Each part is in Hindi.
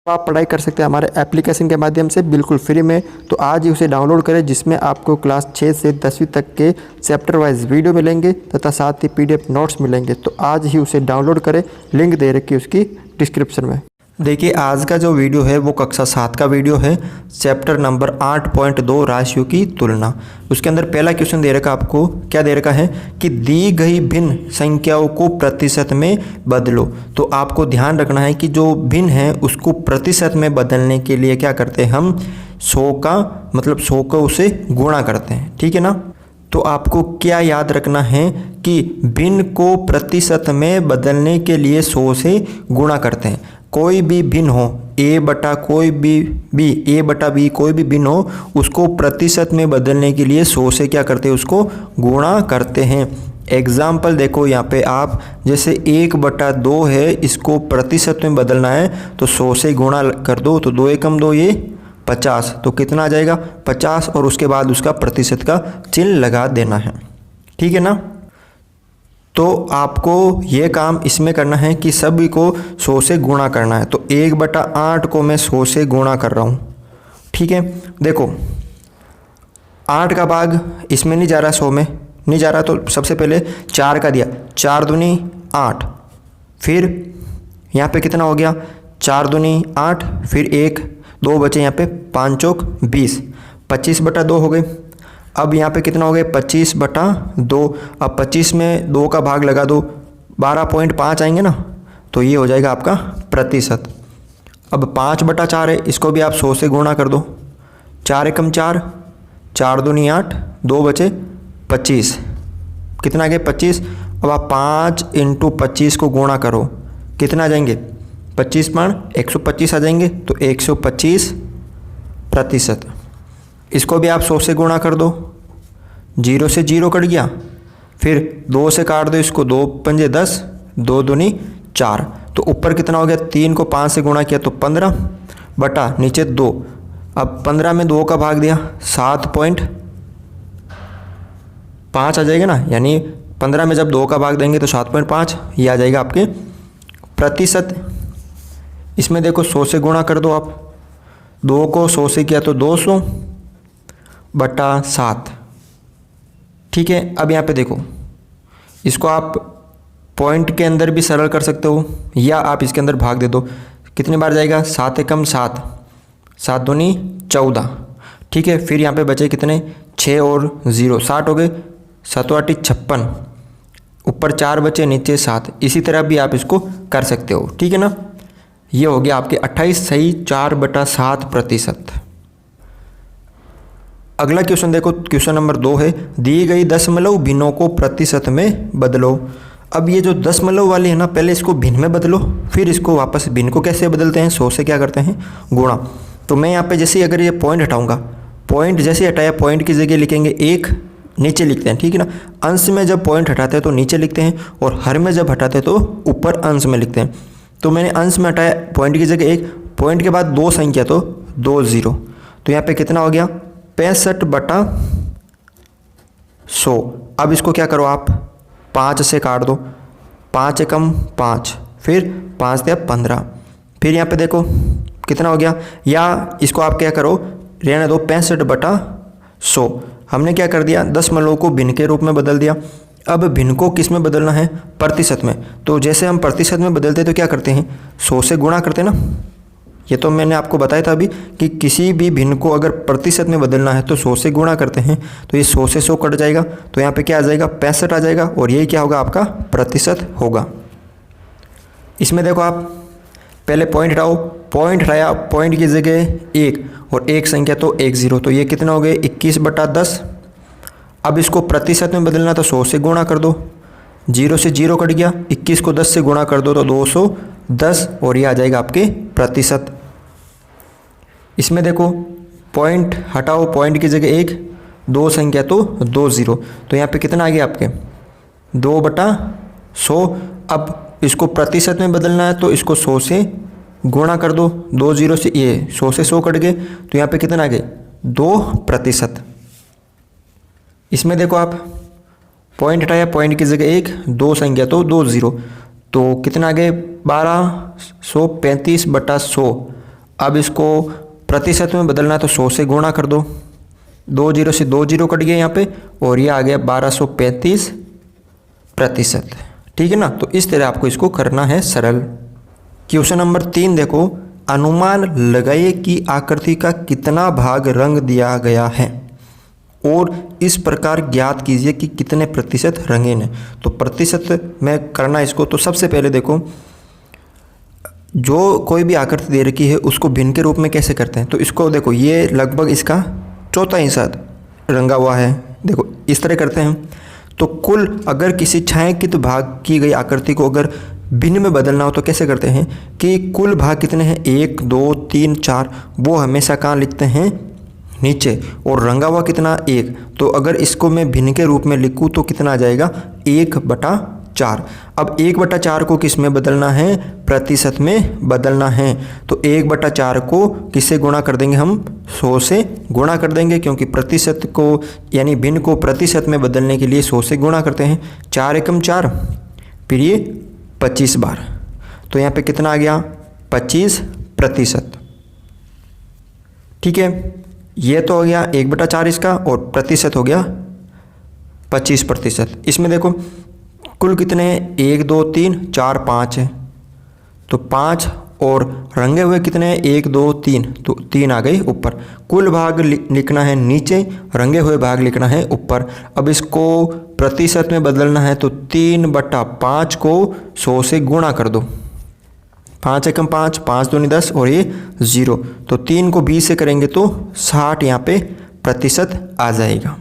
तो आप पढ़ाई कर सकते हैं हमारे एप्लीकेशन के माध्यम से बिल्कुल फ्री में। तो आज ही उसे डाउनलोड करें, जिसमें आपको क्लास 6 से 10वीं तक के चैप्टर वाइज वीडियो मिलेंगे तथा साथ ही पीडीएफ नोट्स मिलेंगे। तो आज ही उसे डाउनलोड करें, लिंक दे रखी है उसकी डिस्क्रिप्शन में। देखिए आज का जो वीडियो है वो कक्षा 7 का वीडियो है, चैप्टर नंबर 8.2 राशियों की तुलना। उसके अंदर पहला क्वेश्चन दे रखा आपको, क्या दे रखा है कि दी गई भिन्न संख्याओं को प्रतिशत में बदलो। तो आपको ध्यान रखना है कि जो भिन्न है उसको प्रतिशत में बदलने के लिए क्या करते हैं हम 100 का मतलब 100 को उसे गुणा करते हैं, ठीक है ना। तो आपको क्या याद रखना है कि भिन्न को प्रतिशत में बदलने के लिए 100 से गुणा करते हैं। कोई भी भिन्न हो ए बटा बी कोई भी भिन्न हो उसको प्रतिशत में बदलने के लिए 100 से क्या करते हैं उसको गुणा करते हैं। एग्जाम्पल देखो यहाँ पे आप, जैसे 1/2 है, इसको प्रतिशत में बदलना है तो 100 से गुणा कर दो, तो 2 एकम 2 ये 50, तो कितना आ जाएगा 50, और उसके बाद उसका प्रतिशत का चिन्ह लगा देना है, ठीक है ना। तो आपको ये काम इसमें करना है कि सभी को 100 से गुणा करना है। तो 1/8 को मैं 100 से गुणा कर रहा हूँ, ठीक है। देखो 8 का भाग इसमें नहीं जा रहा, 100 में नहीं जा रहा, तो सबसे पहले 4 का दिया, 4 दूनी 8, फिर यहाँ पे कितना हो गया 4 दूनी 8, फिर 1 2 बचे यहाँ पे 5 चौक 20, 25/2 हो गए। अब यहाँ पे कितना हो गया 25/2, अब 25 में 2 का भाग लगा दो, 12.5 आएंगे ना, तो ये हो जाएगा आपका प्रतिशत। अब 5/4 है, इसको भी आप 100 से गुणा कर दो, 4 एकम 4, 4 दूनी 8, 2 बचे 25, कितना आ गया 25। अब आप 5 × 25 को गुणा करो, कितना आ जाएंगे 25 125 आ जाएंगे, तो 125 प्रतिशत। इसको भी आप 100 से गुणा कर दो, 0 से 0 कट गया, फिर 2 से काट दो इसको, 2 पंजे 10, 2 दूनी 4, तो ऊपर कितना हो गया 3 को 5 से गुणा किया तो 15 बटा नीचे 2। अब 15 में 2 का भाग दिया 7.5 आ जाएगा ना, यानी 15 में जब 2 का भाग देंगे तो 7.5 ये आ जाएगा आपके प्रतिशत। इसमें देखो 100 से गुणा कर दो आप, 2 को 100 से किया तो 200/7, ठीक है। अब यहाँ पे देखो, इसको आप पॉइंट के अंदर भी सरल कर सकते हो या आप इसके अंदर भाग दे दो, कितने बार जाएगा 7 एकम 7, 7 दूनी 14, ठीक है। फिर यहाँ पे बचे कितने 6 और 0, 60 हो गए, 7 8 56, ऊपर 4 बचे नीचे 7। इसी तरह भी आप इसको कर सकते हो, ठीक है ना। ये हो गया आपके 28 सही 4/7 प्रतिशत। अगला क्वेश्चन देखो, क्वेश्चन नंबर 2 है, दी गई दशमलव भिन्नों को प्रतिशत में बदलो। अब ये जो दशमलव वाली है ना, पहले इसको भिन्न में बदलो, फिर इसको वापस भिन्न को कैसे बदलते हैं 100 से क्या करते हैं गुणा। तो मैं यहाँ पे जैसे ही अगर ये पॉइंट हटाऊंगा, पॉइंट जैसे हटाया पॉइंट की जगह लिखेंगे 1, नीचे लिखते हैं, ठीक है ना। अंश में जब पॉइंट हटाते हैं तो नीचे लिखते हैं, और हर में जब हटाते हैं तो ऊपर अंश में लिखते हैं। तो मैंने अंश में हटाया पॉइंट की जगह 1, पॉइंट के बाद 2 संख्या तो 2 0, तो यहाँ पे कितना हो गया 65/100। अब इसको क्या करो आप 5 से काट दो, 5 एकम 5, फिर 5 दिया 15, फिर यहाँ पे देखो कितना हो गया, या इसको आप क्या करो रहने दो 65/100। हमने क्या कर दिया दशमलव को भिन्न के रूप में बदल दिया। अब भिन्न को किस में बदलना है प्रतिशत में। तो जैसे हम प्रतिशत में बदलते तो क्या करते हैं 100 से गुणा करते ना। ये तो मैंने आपको बताया था अभी कि किसी भी भिन्न को अगर प्रतिशत में बदलना है तो 100 से गुणा करते हैं, तो ये 100 से 100 कट जाएगा, तो यहाँ पे क्या आ जाएगा 65 आ जाएगा, और ये क्या होगा आपका प्रतिशत होगा। इसमें देखो आप पहले पॉइंट हटाओ, पॉइंट हटाया, पॉइंट की जगह 1 और 1 संख्या तो 1 0, तो ये कितना हो गए 21/10। अब इसको प्रतिशत में बदलना तो 100 से गुणा कर दो, 0 से 0 कट गया, 21 को 10 से गुणा कर दो तो 210, और ये आ जाएगा आपके प्रतिशत। इसमें देखो पॉइंट हटाओ, पॉइंट की जगह 1, 2 संख्या तो 2 0, तो यहाँ पे कितना आ गया आपके 2/100। अब इसको प्रतिशत में बदलना है तो इसको 100 से गुणा कर दो, 2 0 से ये 100 से 100 कट गए, तो यहाँ पे कितना आ गए 2%। इसमें देखो आप पॉइंट हटाया, पॉइंट की जगह 1, 2 संख्या तो 2 0, तो कितना आ गए 1235/100। अब इसको प्रतिशत में बदलना है तो 100 से गुणा कर दो, 2 जीरो से 2 जीरो कट गया यहाँ पे, और ये आ गया 1235%। ठीक है ना। तो इस तरह आपको इसको करना है सरल। क्वेश्चन नंबर 3 देखो, अनुमान लगाइए कि आकृति का कितना भाग रंग दिया गया है और इस प्रकार ज्ञात कीजिए कि कितने प्रतिशत रंगीन है। तो प्रतिशत में करना इसको, तो सबसे पहले देखो जो कोई भी आकृति दे रखी है उसको भिन्न के रूप में कैसे करते हैं। तो इसको देखो, ये लगभग इसका चौथा हिस्सा रंगा हुआ है, देखो इस तरह करते हैं। तो कुल अगर किसी छायांकित भाग की गई आकृति को अगर भिन्न में बदलना हो तो कैसे करते हैं कि कुल भाग कितने हैं, 1 2 3 4, वो हमेशा कहाँ लिखते हैं, नीचे, और रंगा हुआ कितना, 1। तो अगर इसको मैं भिन्न के रूप में लिखूँ तो कितना आ जाएगा, 1/4। अब 1/4 को किस में बदलना है, प्रतिशत में बदलना है। तो 1/4 को किससे गुणा कर देंगे, हम 100 से गुणा कर देंगे, क्योंकि प्रतिशत को यानी भिन्न को प्रतिशत में बदलने के लिए 100 से गुणा करते हैं। 4 एकम 4, फिर ये 25 बार, तो यहाँ पे कितना आ गया, 25%। ठीक है, ये तो हो गया 1/4 इसका, और प्रतिशत हो गया 25%। इसमें देखो कुल कितने हैं, 1 2 3 4 5 है, तो 5, और रंगे हुए कितने हैं, 1 2 3, तो 3 आ गई ऊपर। कुल भाग लिखना है नीचे, रंगे हुए भाग लिखना है ऊपर। अब इसको प्रतिशत में बदलना है तो 3/5 को 100 से गुणा कर दो, 5 एकम 5, 5 दूनी 10, और ये 0, तो 3 को 20 से करेंगे तो 60 यहाँ पे प्रतिशत आ जाएगा।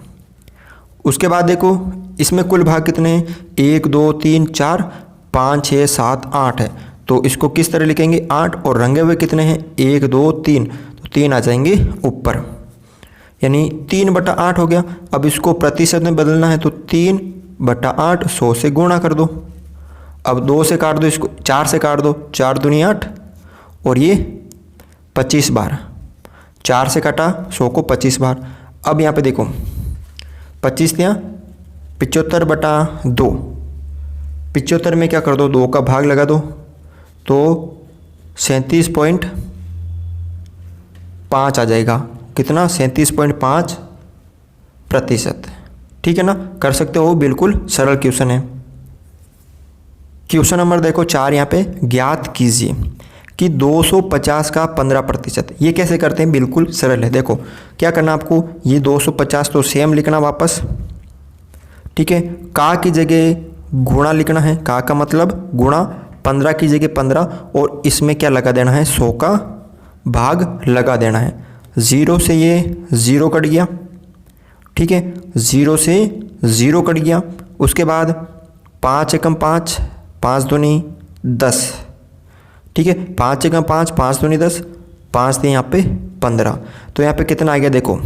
उसके बाद देखो इसमें कुल भाग कितने हैं, 1 2 3 4 5 6 7 8 है, तो इसको किस तरह लिखेंगे, 8, और रंगे हुए कितने हैं, 1 2 3, तो 3 आ जाएंगे ऊपर, यानी 3/8 हो गया। अब इसको प्रतिशत में बदलना है तो 3/8 100 से गुणा कर दो। अब 2 से काट दो, इसको 4 से काट दो, 4 दूनी 8, और ये 25 बार, 4 से काटा 100 को 25 बार। अब यहाँ पे देखो 25 दिया 75/2, 75 में क्या कर दो, 2 का भाग लगा दो, तो 37.5 आ जाएगा। कितना, 37.5%। ठीक है ना, कर सकते हो, बिल्कुल सरल क्वेश्चन है। क्वेश्चन नंबर देखो 4, यहाँ पे ज्ञात कीजिए कि 250 का 15%। ये कैसे करते हैं, बिल्कुल सरल है। देखो क्या करना आपको, ये 250 तो सेम लिखना वापस, ठीक है। का की जगह गुणा लिखना है, का का मतलब गुणा, 15 की जगह 15, और इसमें क्या लगा देना है, 100 का भाग लगा देना है। 0 से ये 0 कट गया, ठीक है, 0 से 0 कट गया। उसके बाद 5 एकम 5, 5 दूनी 10, ठीक है, 5 एकम 5, 5 दूनी 10, 5 थे यहाँ पे 15, तो यहाँ पे कितना आ गया देखो,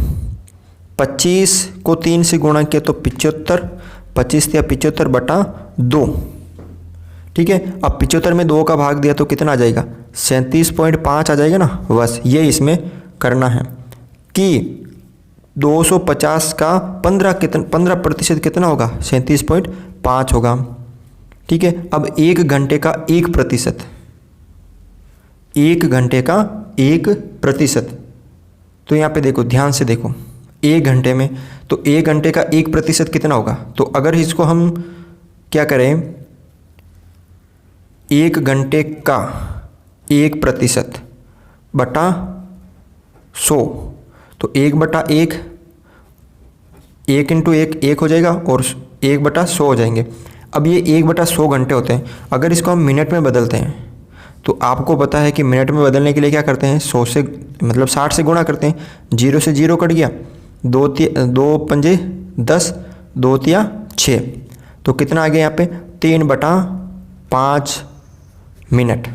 25 को 3 से गुणा किया तो 75, 25 दिया 75/2, ठीक है। अब 75 में 2 का भाग दिया तो कितना आ जाएगा, 37.5 आ जाएगा ना। बस ये इसमें करना है कि 250 का 15% कितना होगा, 37.5 होगा, ठीक है। अब 1 घंटे का 1%, 1 घंटे का 1%, तो यहाँ पे देखो ध्यान से देखो, 1 घंटे में, तो 1 घंटे का 1% कितना होगा। तो अगर इसको हम क्या करें, 1 घंटे का 1% बटा 100, तो 1/1, 1 × 1 1 हो जाएगा, और 1/100 हो जाएंगे। अब ये 1/100 घंटे होते हैं। अगर इसको हम मिनट में बदलते हैं तो आपको पता है कि मिनट में बदलने के लिए क्या करते हैं, 100 से मतलब 60 से गुणा करते हैं। 0 से 0 कट गया, 2 पंजे 10, 2 तिया 6, तो कितना आ गया यहाँ पे, 3/5 मिनट।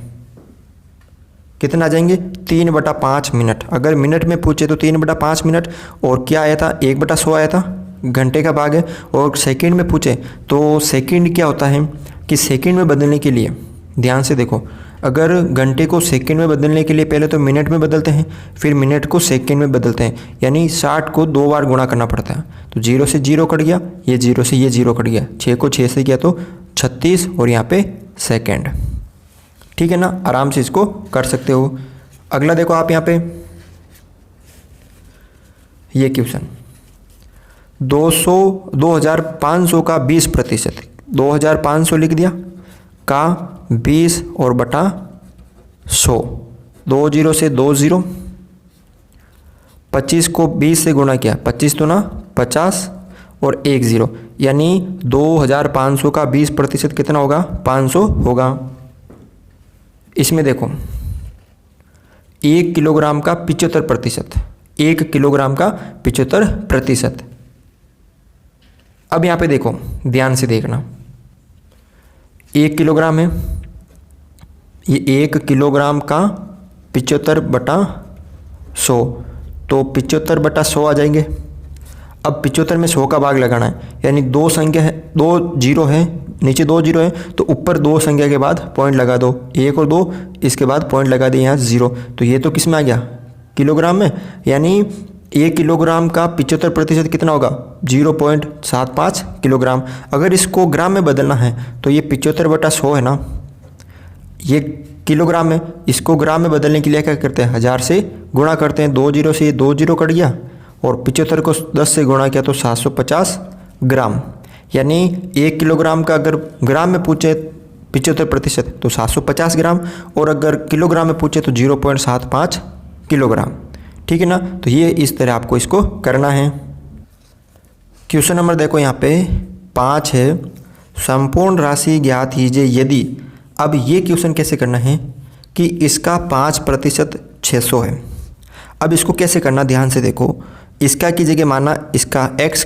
कितना आ जाएंगे, 3/5 मिनट। अगर मिनट में पूछे तो 3/5 मिनट, और क्या आया था, 1/100 आया था, घंटे का भाग है। और सेकंड में पूछे तो सेकंड क्या होता है कि सेकंड में बदलने के लिए ध्यान से देखो, अगर घंटे को सेकंड में बदलने के लिए पहले तो मिनट में बदलते हैं, फिर मिनट को सेकंड में बदलते हैं, यानी 60 को 2 बार गुणा करना पड़ता है। तो 0 से 0 कट गया, ये 0 से ये 0 कट गया, 6 को 6 से किया तो 36, और यहाँ पे सेकंड, ठीक है ना। आराम से इसको कर सकते हो। अगला देखो आप यहाँ पे ये क्वेश्चन 2500 का 20%, 2500 लिख दिया का 20 और बटा 100, 2 0 से 2 0, 25 को 20 से गुणा किया, 25 तो ना 50 और 1 0, यानी 2500 का 20% कितना होगा, 500 होगा। इसमें देखो 1 किलोग्राम का 75%, 1 किलोग्राम का 75%। अब यहाँ पे देखो ध्यान से देखना, 1 किलोग्राम है, ये 1 किलोग्राम का 75 बटा 100, तो 75 बटा 100 आ जाएंगे। अब 75 में 100 का भाग लगाना है, यानी 2 संख्या है, 2 जीरो है, नीचे 2 जीरो है, तो ऊपर 2 संख्या के बाद पॉइंट लगा दो, 1 और 2, इसके बाद पॉइंट लगा दिए यहाँ 0, तो ये तो किस में आ गया, किलोग्राम में, यानी 1 किलोग्राम का 75% कितना होगा, 0.75 किलोग्राम। अगर इसको ग्राम में बदलना है तो ये 75 बटा 100 है ना, ये किलोग्राम में, इसको ग्राम में बदलने के लिए क्या करते हैं, 1000 से गुणा करते हैं, 2 जीरो से ये 2 जीरो कट गया, और 75 को 10 से गुणा किया तो 750 ग्राम। यानी 1 किलोग्राम का अगर ग्राम में पूछे 75% तो 750 ग्राम, और अगर किलोग्राम में पूछे तो 0.75 किलोग्राम। ठीक है ना, तो ये इस तरह आपको इसको करना है। क्वेश्चन नंबर देखो यहाँ पे 5 है, संपूर्ण राशि ज्ञात कीजिए यदि। अब ये क्वेश्चन कैसे करना है कि इसका 5% 600 है। अब इसको कैसे करना, ध्यान से देखो, इसका की जगह माना इसका x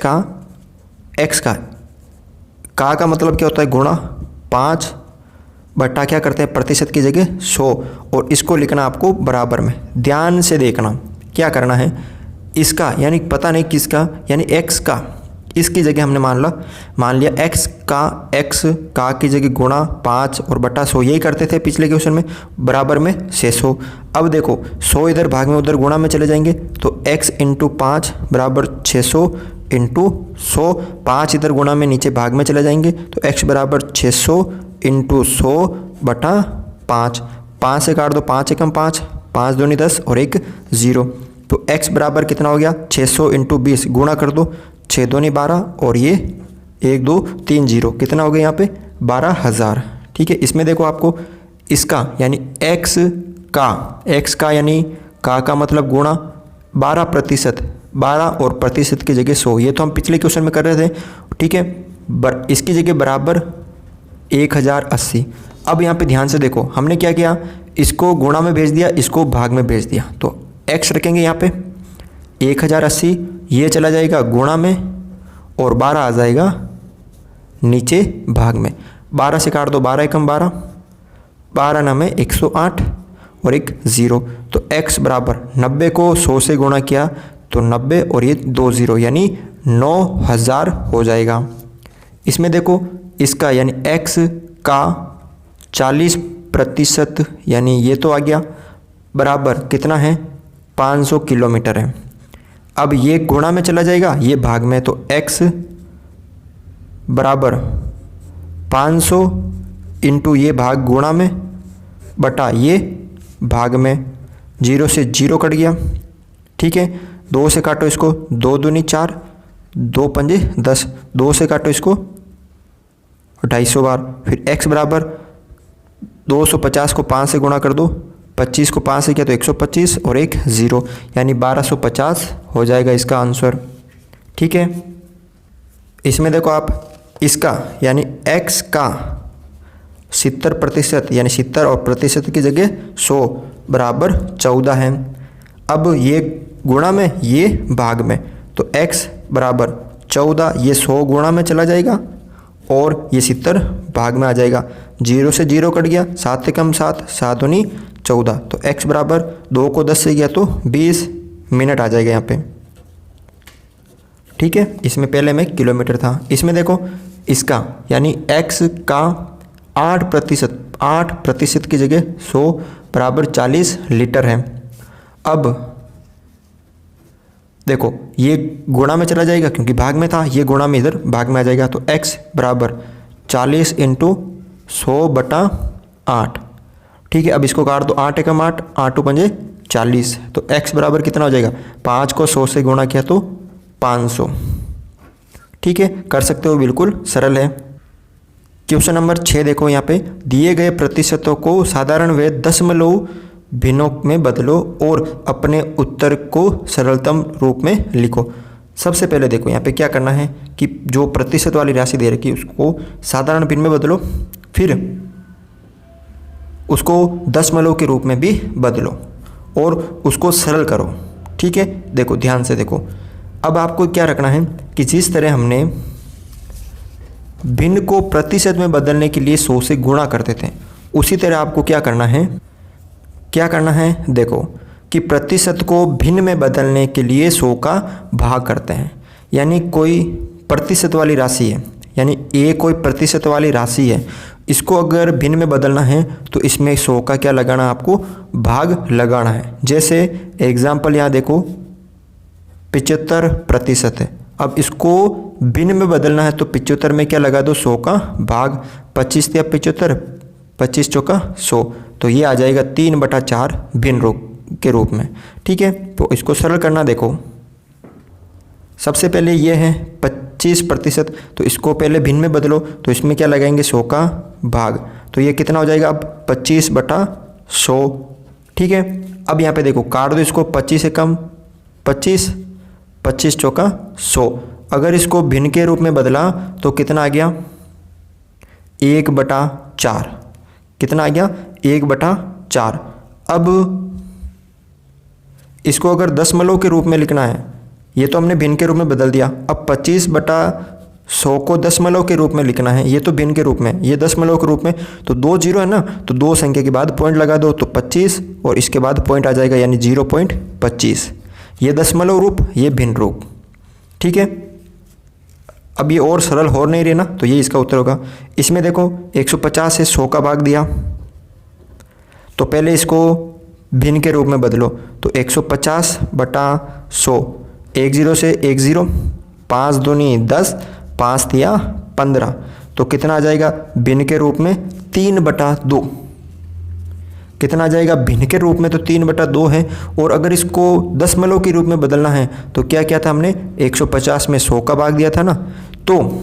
का मतलब क्या होता है, गुणा 5 बटा क्या करते हैं, प्रतिशत की जगह 100, और इसको लिखना आपको बराबर में। ध्यान से देखना क्या करना है, इसका यानी पता नहीं किसका, यानी x का, इसकी जगह हमने मान लिया x का की जगह गुणा 5 और बटा 100, यही करते थे पिछले क्वेश्चन में, बराबर में 600। अब देखो 100 इधर भाग में उधर गुणा में चले जाएंगे, तो x इंटू 5 बराबर 600 इंटू 100, 5 इधर गुणा में नीचे भाग में चले जाएंगे, तो x बराबर 600 इंटू 100 बटा 5, 5 से काट दो, 5 एकम 5, 5 दूनी 10 और 1 0, तो x बराबर कितना हो गया, 600 इंटू 20 गुणा कर दो, 6 दूनी 12 और ये 1 2 3 0, कितना हो गया यहाँ पे 12,000। ठीक है, इसमें देखो आपको इसका यानी x का यानी का मतलब गुणा 12%, 12 और प्रतिशत की जगह 100, ये तो हम पिछले क्वेश्चन में कर रहे थे। ठीक है, इसकी जगह बराबर 1080। अब यहाँ पे ध्यान से देखो, हमने क्या किया, इसको गुणा में भेज दिया, इसको भाग में भेज दिया, तो x रखेंगे यहाँ पे 1080, ये चला जाएगा गुणा में, और 12 आ जाएगा नीचे भाग में। 12 से काट दो, 12 एकम 12, 12 ना में 108 और 1 0, तो x बराबर 90 को 100 से गुणा किया तो 90 और ये 2 0, यानी 9000 हो जाएगा। इसमें देखो इसका यानी x का 40%, यानी ये तो आ गया, बराबर कितना है 500 किलोमीटर है। अब ये गुणा में चला जाएगा, ये भाग में, तो x बराबर 500 इंटू ये भाग गुणा में बटा ये भाग में, 0 से 0 कट गया। ठीक है, 2 से काटो इसको, 2 दूनी 4, 2 पंजे 10, 2 से काटो इसको 250 बार। फिर x बराबर 250 को 5 से गुणा कर दो, 25 को 5 से किया तो 125 और 1 0, यानी 1250 हो जाएगा इसका आंसर। ठीक है, इसमें देखो आप इसका यानी x का 70% यानी 70 और प्रतिशत की जगह 100 बराबर 14 है। अब ये गुणा में, ये भाग में, तो x बराबर 14, ये 100 गुणा में चला जाएगा और ये 70 भाग में आ जाएगा, 0 से 0 कट गया, 7 से कम 7, 7 दूनी 14, तो x बराबर 2 को 10 से गया तो 20 मिनट आ जाएगा यहाँ पे। ठीक है, इसमें पहले में किलोमीटर था। इसमें देखो इसका यानी x का 8% की जगह 100 बराबर 40 लीटर है। अब देखो ये गुणा में चला जाएगा क्योंकि भाग में था, ये गुणा में इधर भाग में आ जाएगा, तो x बराबर 40 इंटू 100 बटा 8। ठीक है, अब इसको काट दो, 8 एकम 8, 8 पंजे 40। तो x बराबर कितना हो जाएगा, 5 को 100 से गुणा किया तो 500। ठीक है, कर सकते हो, बिल्कुल सरल है। क्वेश्चन नंबर 6 देखो, यहाँ पे दिए गए प्रतिशतों को साधारण व दशमलव भिन्नों में बदलो और अपने उत्तर को सरलतम रूप में लिखो। सबसे पहले देखो यहाँ पे क्या करना है कि जो प्रतिशत वाली राशि दे रखी है उसको साधारण भिन्न में बदलो, फिर उसको दशमलव के रूप में भी बदलो और उसको सरल करो। ठीक है, देखो ध्यान से देखो, अब आपको क्या रखना है कि जिस तरह हमने भिन्न को प्रतिशत में बदलने के लिए 100 से गुणा करते थे, उसी तरह आपको क्या करना है, देखो कि प्रतिशत को भिन्न में बदलने के लिए 100 का भाग करते हैं। यानी कोई प्रतिशत वाली राशि है, यानी ए कोई प्रतिशत वाली राशि है, इसको अगर भिन्न में बदलना है तो इसमें 100 का क्या लगाना, आपको भाग लगाना है। जैसे एग्जाम्पल यहाँ देखो 75% है, अब इसको भिन्न में बदलना है तो 75 में क्या लगा दो, 100 का भाग, 25 या 75, 25 चौका 100, तो ये आ जाएगा 3/4 भिन्न के रूप में। ठीक है, तो इसको सरल करना, देखो सबसे पहले ये है 25%, तो इसको पहले भिन्न में बदलो, तो इसमें क्या लगाएंगे, 100 का भाग, तो ये कितना हो जाएगा अब 25/100। ठीक है, अब यहाँ पे देखो काट दो इसको, 25 से कम 25, 25 चौका 100। अगर इसको भिन्न के रूप में बदला तो कितना आ गया, 1/4। कितना आ गया, 1/4। अब इसको अगर दशमलव के रूप में लिखना है, ये तो हमने भिन्न के रूप में बदल दिया, अब 25/100 को दशमलव के रूप में लिखना है, ये तो भिन्न के रूप में, ये दशमलव के रूप में, तो 2 जीरो है ना, तो 2 संख्या के बाद पॉइंट लगा दो तो 25 और इसके बाद पॉइंट आ जाएगा यानी 0.25। ये दशमलव रूप, ये भिन्न रूप। ठीक है, अब ये और सरल हो नहीं रही ना, तो ये इसका उत्तर होगा। इसमें देखो 150 से 100 का भाग दिया, तो पहले इसको भिन्न के रूप में बदलो, तो 150/100, 1 0 से 1 0, 5 दूनी 10, 5 तिया 15, तो कितना आ जाएगा भिन्न के रूप में 3/2। कितना आ जाएगा भिन्न के रूप में, तो 3/2 है। और अगर इसको दशमलव के रूप में बदलना है तो क्या किया था हमने, 150 में 100 का भाग दिया था ना, तो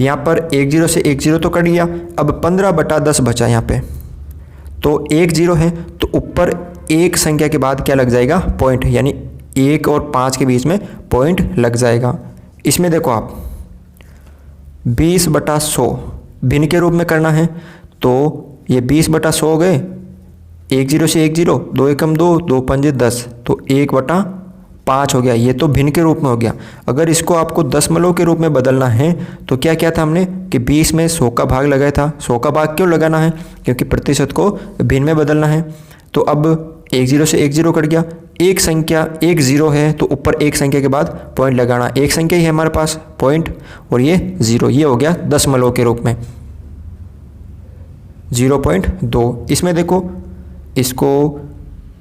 यहाँ पर 1 0 से 1 0 तो कट गया, अब 15/10 बचा यहाँ पे, तो 1 0 है, तो ऊपर एक संख्या के बाद क्या लग जाएगा, पॉइंट, यानी 1 और 5 के बीच में पॉइंट लग जाएगा। इसमें देखो आप 20/100 भिन्न के रूप में करना है, तो ये 20/100 हो गए, 1 0 से 1 0, 2 एकम 2, 2 पंजे 10, तो 1/5 हो गया, ये तो भिन्न के रूप में हो गया। अगर इसको आपको दशमलव के रूप में बदलना है तो क्या किया था हमने कि 20 में 100 का भाग लगाया था। 100 का भाग क्यों लगाना है, क्योंकि प्रतिशत को भिन्न में बदलना है। तो अब 1 0 से 1 0 कट गया, एक संख्या 1 0 है, तो ऊपर एक संख्या के बाद पॉइंट लगाना, एक संख्या ही है हमारे पास पॉइंट, और ये 0, ये हो गया दशमलव के रूप में 0.2। इसमें देखो इसको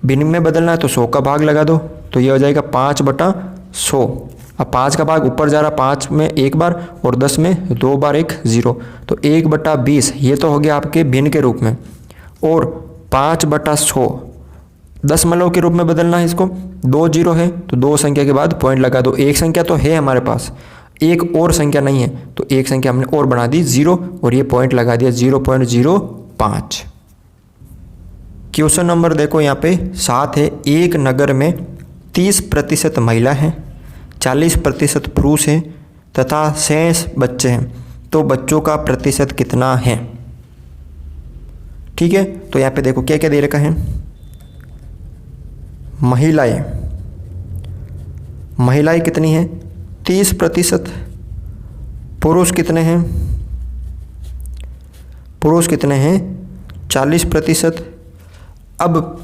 भिन्न में बदलना है तो 100 का भाग लगा दो, तो ये हो जाएगा 5/100। अब 5 का भाग ऊपर जा रहा, 5 में एक बार और 10 में 2 बार 1 0, तो 1/20, ये तो हो गया आपके भिन्न के रूप में। और 5/100 दशमलव के रूप में बदलना है, इसको 2 0 है, तो 2 संख्या के बाद पॉइंट लगा दो, एक संख्या तो है हमारे पास, एक और संख्या नहीं है, तो एक संख्या हमने और बना दी 0 और ये पॉइंट लगा दिया 0.05। क्वेश्चन नंबर देखो यहाँ पे 7 है, एक नगर में 30% महिला है, 40% पुरुष है तथा 6 बच्चे हैं, तो बच्चों का प्रतिशत कितना है। ठीक है, तो यहाँ पे देखो क्या क्या दे रखा है, महिलाएं कितनी हैं, 30%, पुरुष कितने हैं, 40%। अब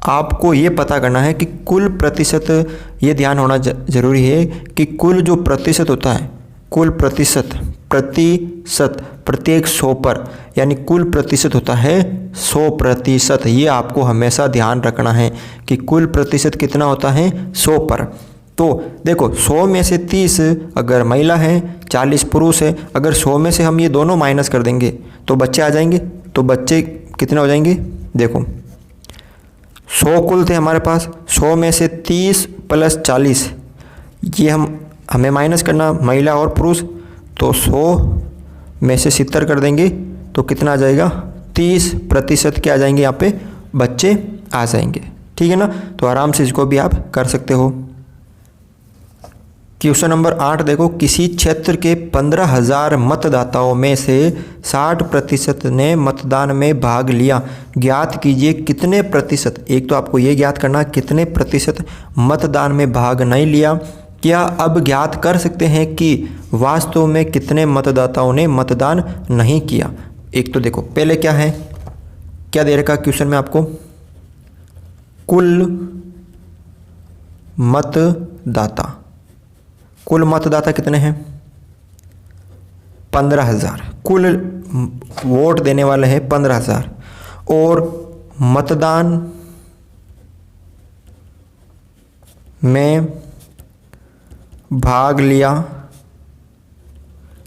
आपको ये पता करना है कि कुल प्रतिशत, ये ध्यान होना जरूरी है कि कुल जो प्रतिशत होता है, कुल प्रतिशत प्रत्येक 100 पर, यानी कुल प्रतिशत होता है 100%। ये आपको हमेशा ध्यान रखना है कि कुल प्रतिशत कितना होता है 100 पर। तो देखो 100 में से 30 अगर महिला है, 40 पुरुष है, अगर 100 में से हम ये दोनों माइनस कर देंगे तो बच्चे आ जाएंगे, तो बच्चे कितने हो जाएंगे, देखो 100 कुल थे हमारे पास, 100 में से 30 प्लस 40 ये हमें माइनस करना, महिला और पुरुष, तो 100 में से 70 कर देंगे तो कितना आ जाएगा, 30% के आ जाएंगे, यहाँ पे बच्चे आ जाएंगे। ठीक है ना, तो आराम से इसको भी आप कर सकते हो। क्वेश्चन नंबर 8 देखो, किसी क्षेत्र के 15,000 मतदाताओं में से 60% ने मतदान में भाग लिया, ज्ञात कीजिए कितने प्रतिशत, एक तो आपको ये ज्ञात करना कितने प्रतिशत मतदान में भाग नहीं लिया। क्या अब ज्ञात कर सकते हैं कि वास्तव में कितने मतदाताओं ने मतदान नहीं किया। एक तो देखो पहले क्या है, क्या दे रखा क्वेश्चन में आपको, कुल मतदाता, कुल मतदाता कितने हैं 15,000, कुल वोट देने वाले हैं 15,000 और मतदान में भाग लिया,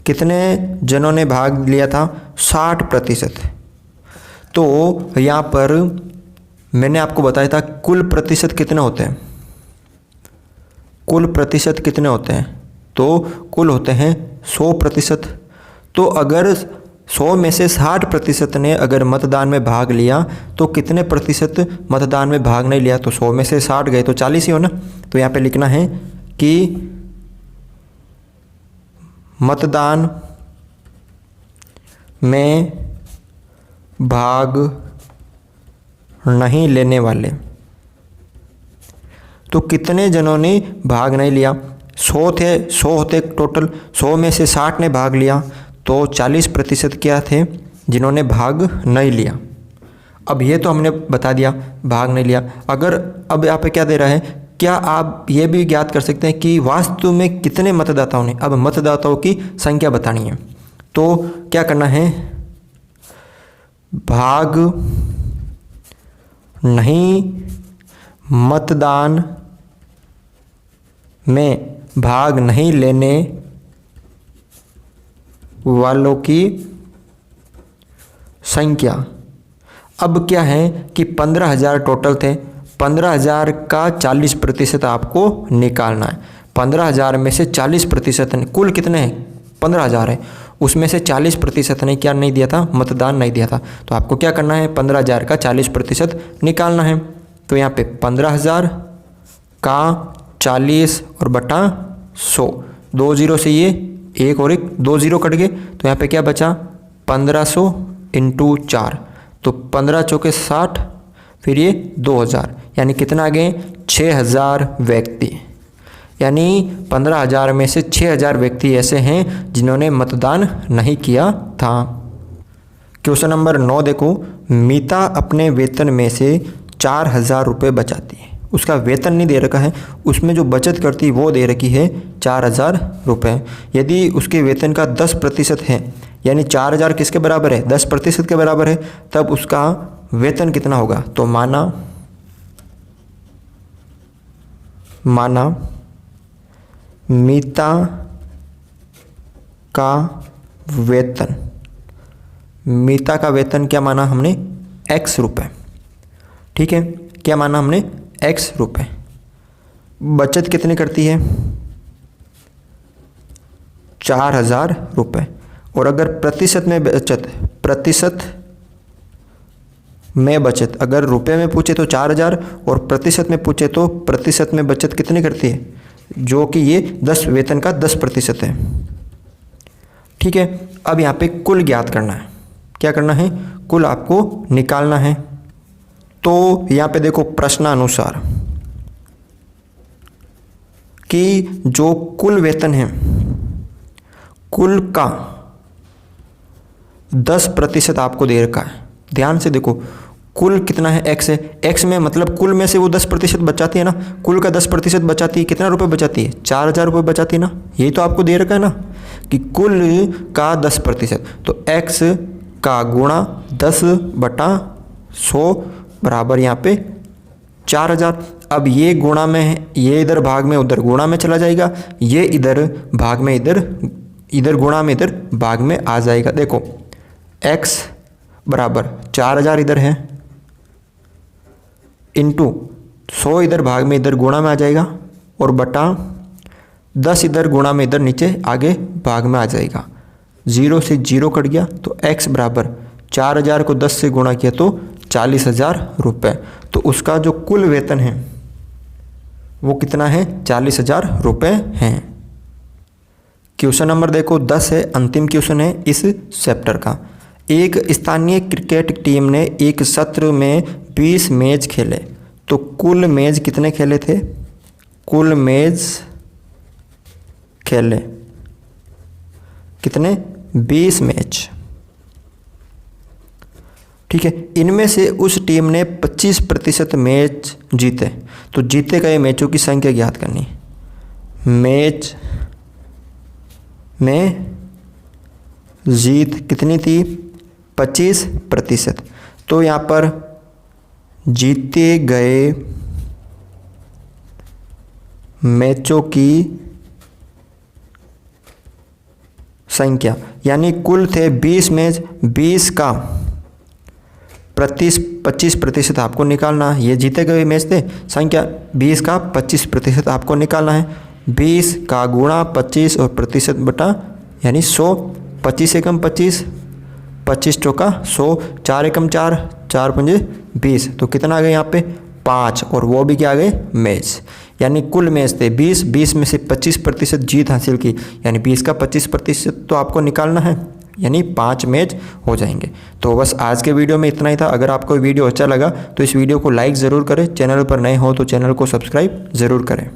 कितने जनों ने भाग लिया था 60%। तो यहाँ पर मैंने आपको बताया था कुल प्रतिशत कितने होते हैं, कुल प्रतिशत कितने होते हैं, तो कुल होते हैं 100%। तो अगर 100 में से 60% ने अगर मतदान में भाग लिया तो कितने प्रतिशत मतदान में भाग नहीं लिया, तो 100 में से 60 गए तो 40 ही हो ना। तो यहाँ पे लिखना है कि मतदान में भाग नहीं लेने वाले, तो कितने जनों ने भाग नहीं लिया, 100 थे, 100 होते टोटल, 100 में से 60 ने भाग लिया तो 40% क्या थे जिन्होंने भाग नहीं लिया। अब ये तो हमने बता दिया भाग नहीं लिया। अगर अब यहाँ पे क्या दे रहा है, क्या आप ये भी ज्ञात कर सकते हैं कि वास्तव में कितने मतदाताओं ने, अब मतदाताओं की संख्या बतानी है तो क्या करना है, भाग नहीं, मतदान में भाग नहीं लेने वालों की संख्या। अब क्या है कि 15,000 टोटल थे, 15,000 का 40% आपको निकालना है। 15,000 में से 40% कुल कितने हैं 15,000 है, उसमें से 40% ने क्या नहीं दिया था, मतदान नहीं दिया था। तो आपको क्या करना है, 15,000 का 40% निकालना है। तो यहाँ पे 15,000 का 40 और बटा 100, 2 0 से ये एक और एक 2 0 कट गए, तो यहाँ पे क्या बचा 1500 इंटू 4, तो 15 चौके 60, फिर ये 2000, यानी कितना आ गए 6,000 व्यक्ति। यानी 15,000 में से 6,000 व्यक्ति ऐसे हैं जिन्होंने मतदान नहीं किया था। क्वेश्चन नंबर 9 देखो, मीता अपने वेतन में से 4,000 रुपये बचाती है, उसका वेतन नहीं दे रखा है, उसमें जो बचत करती वो दे रखी है 4,000 रुपये। यदि उसके वेतन का 10% है, यानी 4,000 किसके बराबर है 10% के बराबर है, तब उसका वेतन कितना होगा, तो माना मीता का वेतन, मीता का वेतन क्या माना हमने X रुपये, ठीक है, क्या माना हमने X रुपये। बचत कितनी करती है 4,000 रुपये, और अगर प्रतिशत में बचत, प्रतिशत में बचत अगर रुपए में पूछे तो 4,000 और प्रतिशत में पूछे तो प्रतिशत में बचत कितनी करती है, जो कि ये 10 वेतन का 10% है। ठीक है, अब यहाँ पे कुल ज्ञात करना है, क्या करना है, कुल आपको निकालना है। तो यहाँ पे देखो प्रश्नानुसार कि जो कुल वेतन है कुल का 10% आपको दे रखा है। ध्यान से देखो कुल कितना है X है, X में मतलब कुल में से वो 10% बचाती है ना, कुल का 10% बचाती है, कितना रुपए बचाती है 4,000 रुपये बचाती है ना, यही तो आपको दे रखा है ना कि कुल का 10%, तो X का गुणा 10/100 बराबर यहाँ पे 4,000। अब ये गुणा में, ये इधर भाग में उधर गुणा में चला जाएगा, ये इधर भाग में इधर गुणा में इधर भाग में आ जाएगा। देखो X बराबर 4,000 इधर है, इंटू 100 इधर भाग में इधर गुणा में आ जाएगा और बटा 10 इधर गुणा में इधर नीचे आगे भाग में आ जाएगा। 0 से 0 कट गया तो x बराबर 4000 को 10 से गुणा किया तो 40,000 रुपये। तो उसका जो कुल वेतन है वो कितना है, 40,000 रुपये हैं। क्वेश्चन नंबर देखो 10 है, अंतिम क्वेश्चन है इस चैप्टर का। एक स्थानीय क्रिकेट टीम ने एक सत्र में 20 मैच खेले तो कुल मैच कितने खेले थे, कुल मैच खेले कितने, 20 मैच। ठीक है, इनमें से उस टीम ने 25% मैच जीते। तो जीते गए मैचों की संख्या ज्ञात करनी। मैच में जीत कितनी थी, 25%। तो यहाँ पर जीते गए मैचों की संख्या, यानी कुल थे 20 मैच, 20 का 25% आपको निकालना है। ये जीते गए मैच थे, संख्या 20 का 25% आपको निकालना है। 20 का गुणा 25 और प्रतिशत बटा यानी 100। 25 एकम 25, 25 चौका 100, 4 एकम 4, 4 पंजे 20। तो कितना आ गया यहाँ पे 5, और वो भी क्या आ गए मैच। यानी कुल मैच थे 20, 20 में से 25% जीत हासिल की, यानी 20 का 25% तो आपको निकालना है, यानी 5 मैच हो जाएंगे। तो बस आज के वीडियो में इतना ही था। अगर आपको वीडियो अच्छा लगा तो इस वीडियो को लाइक ज़रूर करें, चैनल पर नए हो तो चैनल को सब्सक्राइब ज़रूर करें।